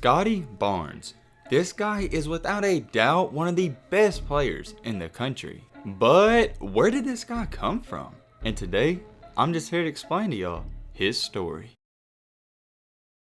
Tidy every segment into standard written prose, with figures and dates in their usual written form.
Scottie Barnes. This guy is without a doubt one of the best players in the country. But where did this guy come from? And today, I'm just here to explain to y'all his story.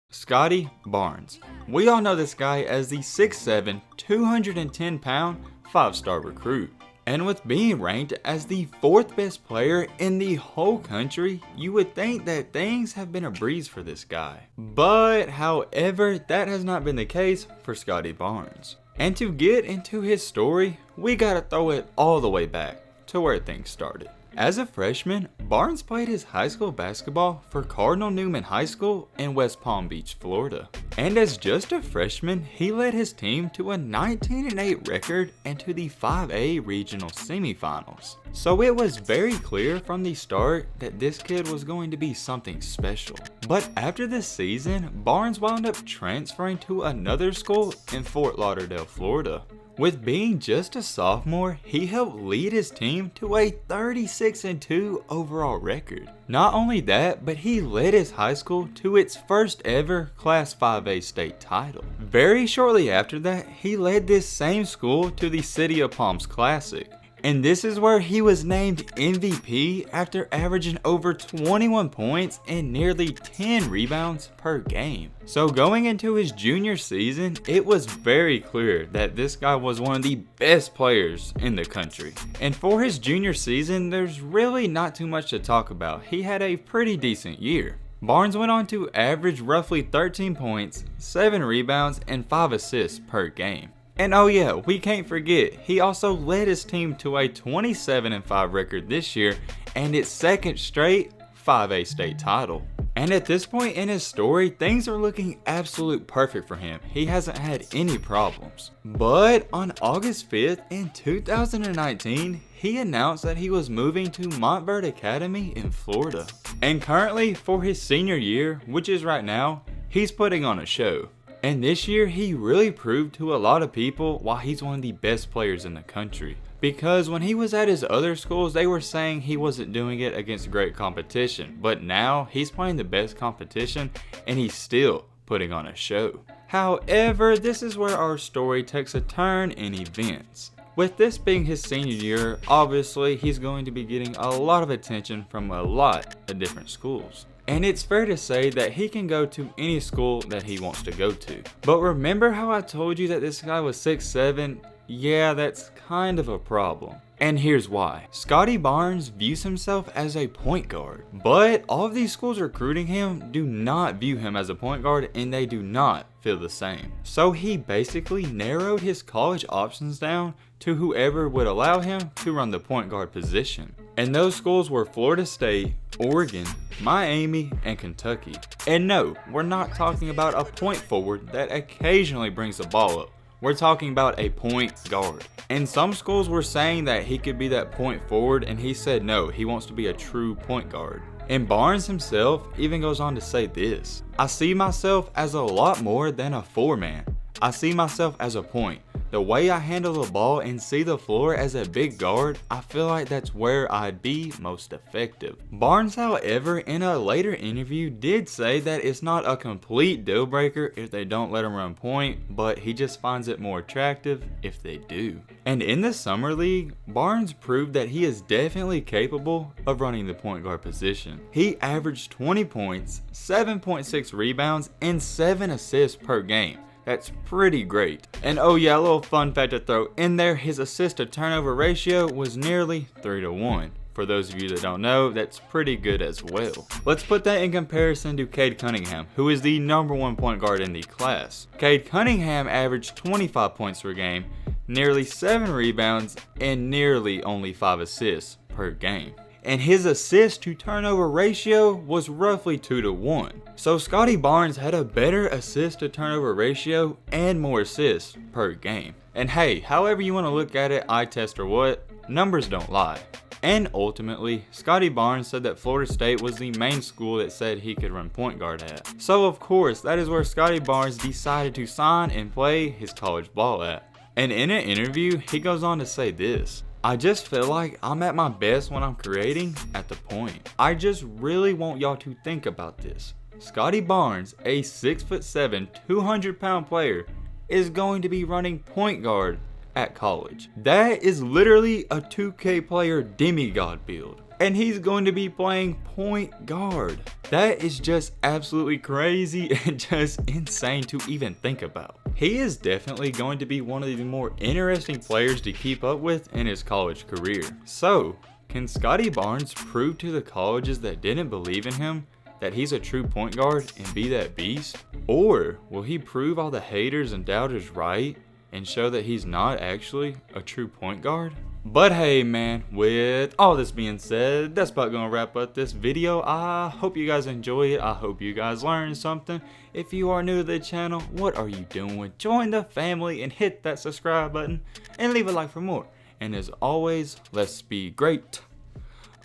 Scottie Barnes. We all know this guy as the 6'7", 210-pound, 5-star recruit. And with being ranked as the 4th best player in the whole country, you would think that things have been a breeze for this guy. But however, that has not been the case for Scottie Barnes. And to get into his story, we gotta throw it all the way back to where things started. As a freshman, Barnes played his high school basketball for Cardinal Newman High School in West Palm Beach, Florida. And as just a freshman, he led his team to a 19-8 record and to the 5A regional semifinals. So it was very clear from the start that this kid was going to be something special. But after this season, Barnes wound up transferring to another school in Fort Lauderdale, Florida. With being just a sophomore, he helped lead his team to a 36-2 overall record. Not only that, but he led his high school to its first ever Class 5A state title. Very shortly after that, he led this same school to the City of Palms Classic. And this is where he was named MVP after averaging over 21 points and nearly 10 rebounds per game. So going into his junior season, it was very clear that this guy was one of the best players in the country. And for his junior season, there's really not too much to talk about. He had a pretty decent year. Barnes went on to average roughly 13 points, 7 rebounds, and 5 assists per game. And oh yeah, we can't forget, he also led his team to a 27-5 record this year and its second straight 5A state title. And at this point in his story, things are looking absolute perfect for him. He hasn't had any problems. But on August 5th in 2019, he announced that he was moving to Montverde Academy in Florida. And currently, for his senior year, which is right now, he's putting on a show. And this year, he really proved to a lot of people why he's one of the best players in the country. Because when he was at his other schools, they were saying he wasn't doing it against great competition. But now, he's playing the best competition, and he's still putting on a show. However, this is where our story takes a turn in events. With this being his senior year, obviously, he's going to be getting a lot of attention from a lot of different schools. And it's fair to say that he can go to any school that he wants to go to. But remember how I told you that this guy was 6'7"? Yeah, that's kind of a problem. And here's why. Scottie Barnes views himself as a point guard. But all of these schools recruiting him do not view him as a point guard, and they do not feel the same. So he basically narrowed his college options down to whoever would allow him to run the point guard position. And those schools were Florida State, Oregon, Miami, and Kentucky. And no, we're not talking about a point forward that occasionally brings the ball up. We're talking about a point guard. And some schools were saying that he could be that point forward, and he said no, he wants to be a true point guard. And Barnes himself even goes on to say this: I see myself as a lot more than a 4-man. I see myself as a point. The way I handle the ball and see the floor as a big guard, I feel like that's where I'd be most effective. Barnes, however, in a later interview did say that it's not a complete deal breaker if they don't let him run point, but he just finds it more attractive if they do. And in the summer league, Barnes proved that he is definitely capable of running the point guard position. He averaged 20 points, 7.6 rebounds, and 7 assists per game. That's pretty great. And oh yeah, a little fun fact to throw in there, his assist to turnover ratio was nearly 3-1. For those of you that don't know, that's pretty good as well. Let's put that in comparison to Cade Cunningham, who is the #1 point guard in the class. Cade Cunningham averaged 25 points per game, nearly 7 rebounds, and nearly only 5 assists per game. And his assist to turnover ratio was roughly 2-1. So Scottie Barnes had a better assist to turnover ratio and more assists per game. And hey, however you want to look at it, eye test or what, numbers don't lie. And ultimately, Scottie Barnes said that Florida State was the main school that said he could run point guard at. So of course, that is where Scottie Barnes decided to sign and play his college ball at. And in an interview, he goes on to say this: I just feel like I'm at my best when I'm creating at the point. I just really want y'all to think about this. Scottie Barnes, a 6'7", 200-pound player, is going to be running point guard at college. That is literally a 2K player demigod build. And he's going to be playing point guard. That is just absolutely crazy and just insane to even think about. He is definitely going to be one of the more interesting players to keep up with in his college career. So, can Scottie Barnes prove to the colleges that didn't believe in him that he's a true point guard and be that beast? Or will he prove all the haters and doubters right and show that he's not actually a true point guard? But hey man, with all this being said, that's about gonna wrap up this video. I hope you guys enjoy it. I hope you guys learned something. If you are new to the channel, what are you doing? Join the family and hit that subscribe button and leave a like for more. And as always, let's be great.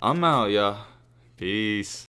I'm out, y'all. Peace.